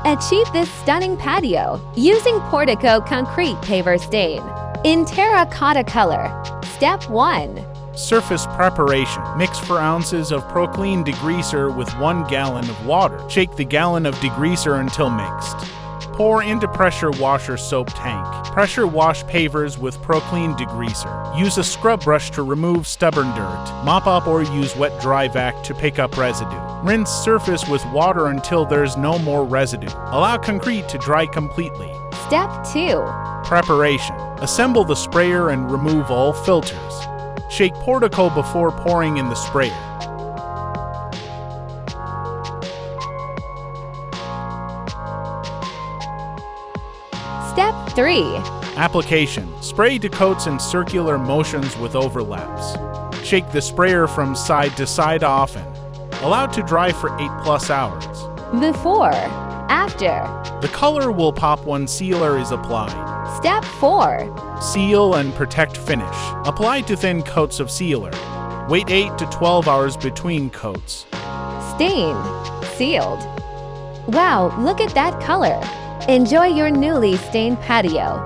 Achieve this stunning patio using Portico concrete paver stain in terracotta color. Step 1. Surface preparation. Mix 4 ounces of Proclean degreaser with 1 gallon of water. Shake the gallon of degreaser until mixed. Pour into pressure washer soap tank. Pressure wash pavers with Proclean degreaser. Use a scrub brush to remove stubborn dirt. Mop up or use wet dry vac to pick up residue. Rinse surface with water until there's no more residue. Allow concrete to dry completely. Step 2. Preparation. Assemble the sprayer and remove all filters. Shake Portico before pouring in the sprayer. Step 3. Application. Spray to coats in circular motions with overlaps. Shake the sprayer from side to side often. Allow to dry for 8+ hours. Before. After. The color will pop when sealer is applied. Step 4. Seal and protect finish. Apply to thin coats of sealer. Wait 8 to 12 hours between coats. Stained. Sealed. Wow, look at that color. Enjoy your newly stained patio.